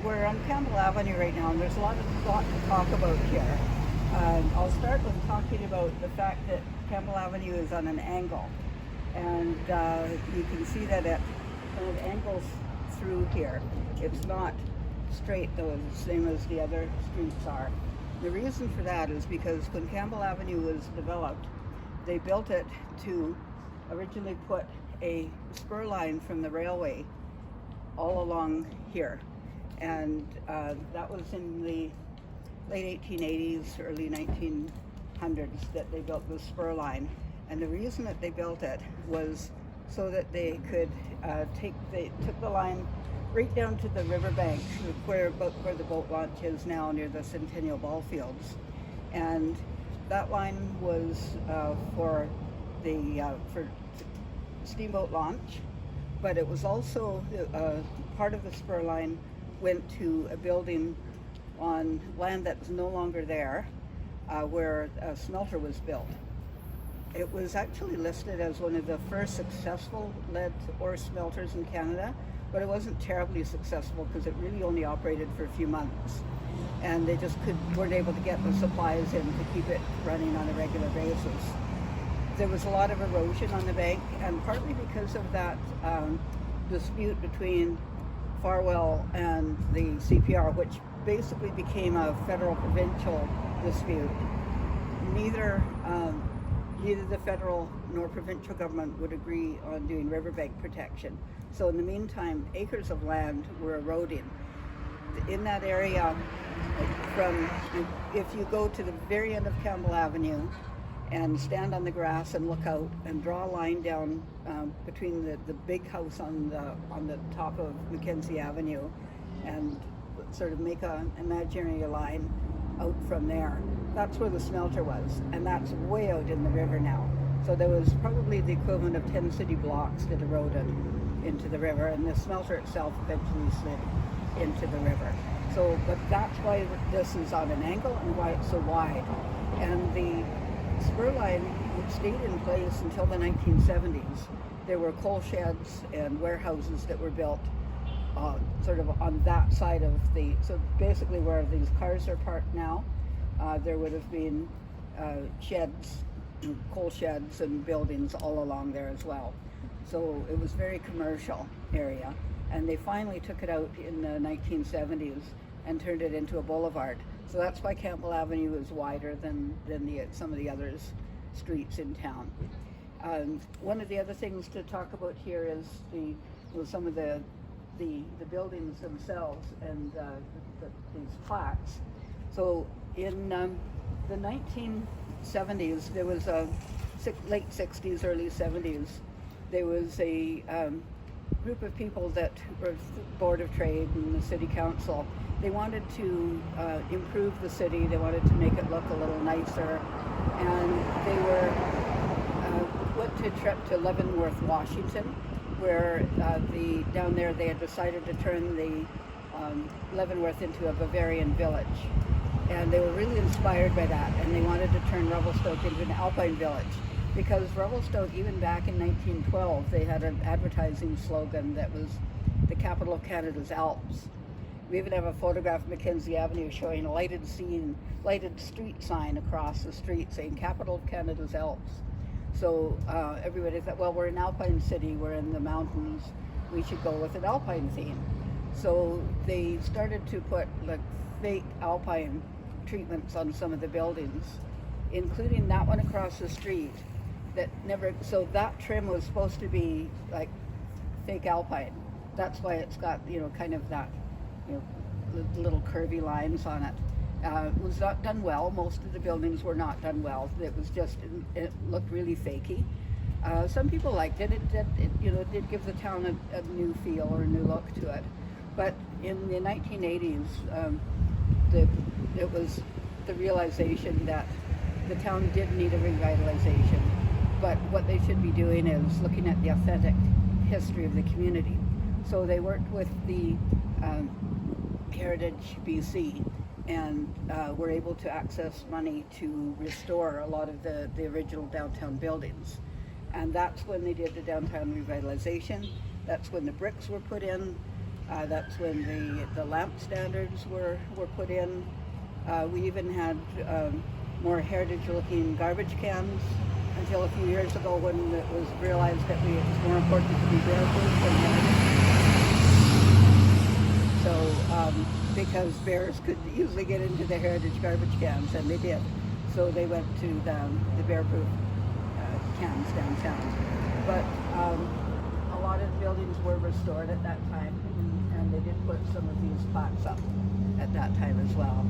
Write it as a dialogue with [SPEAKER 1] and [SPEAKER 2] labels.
[SPEAKER 1] we're on Campbell Avenue right now, and there's a lot to talk about here. I'll start with talking about the fact that Campbell Avenue is on an angle, and you can see that it kind of angles through here. It's not straight though, the same as the other streets are. The reason for that is because when Campbell Avenue was developed, they built it to originally put a spur line from the railway all along here, and that was in the late 1880s, early 1900s that they built the spur line. And the reason that they built it was so that they could they took the line right down to the riverbank where the boat launch is now, near the Centennial Ball Fields. And that line was for steamboat launch, but it was also part of the spur line went to a building on land that's no longer there, where a smelter was built. It was actually listed as one of the first successful lead ore smelters in Canada, but it wasn't terribly successful because it really only operated for a few months, and they just weren't able to get the supplies in to keep it running on a regular basis. There was a lot of erosion on the bank, and partly because of that dispute between Farwell and the CPR, which basically became a federal-provincial dispute. Neither the federal nor provincial government would agree on doing riverbank protection. So in the meantime, acres of land were eroding. In that area, if you go to the very end of Campbell Avenue and stand on the grass and look out and draw a line down between the big house on the top of Mackenzie Avenue and sort of make an imaginary line out from there. That's where the smelter was, and that's way out in the river now. So there was probably the equivalent of 10 city blocks that eroded into the river, and the smelter itself eventually slid into the river. So, but that's why this is on an angle and why it's so wide. And the spur line stayed in place until the 1970s. There were coal sheds and warehouses that were built sort of on that side of so basically where these cars are parked now, there would have been sheds, coal sheds and buildings all along there as well. So it was very commercial area, and they finally took it out in the 1970s and turned it into a boulevard. So that's why Campbell Avenue is wider than some of the other streets in town. One of the other things to talk about here is some of the buildings themselves and these plaques. So in the 1970s, there was late 60s, early 70s, there was a group of people that were the Board of Trade and the City Council. They wanted to improve the city. They wanted to make it look a little nicer, and they went to a trip to Leavenworth, Washington, where down there they had decided to turn the Leavenworth into a Bavarian village, and they were really inspired by that, and they wanted to turn Revelstoke into an Alpine Village, because Revelstoke, even back in 1912, they had an advertising slogan that was the capital of Canada's Alps. We even have a photograph of Mackenzie Avenue showing a lighted street sign across the street saying capital of Canada's Alps. So everybody thought, well, we're an Alpine city, we're in the mountains, we should go with an Alpine theme. So they started to put like fake Alpine treatments on some of the buildings, including that one across the street. So that trim was supposed to be like fake Alpine. That's why it's got, kind of that, little curvy lines on it. It was not done well. Most of the buildings were not done well. It was just, it looked really fakey. Some people liked it. It did give the town a new feel or a new look to it. But in the 1980s, it was the realization that the town did need a revitalization. But what they should be doing is looking at the authentic history of the community. So they worked with the Heritage BC and were able to access money to restore a lot of the original downtown buildings. And that's when they did the downtown revitalization. That's when the bricks were put in. That's when the lamp standards were put in. We even had more heritage-looking garbage cans until a few years ago when it was realized that it was more important to be bear-proof than heritage. So, because bears could easily get into the heritage garbage cans, and they did. So they went to the bear-proof cans downtown. But a lot of the buildings were restored at that time, and they did put some of these plaques up at that time as well.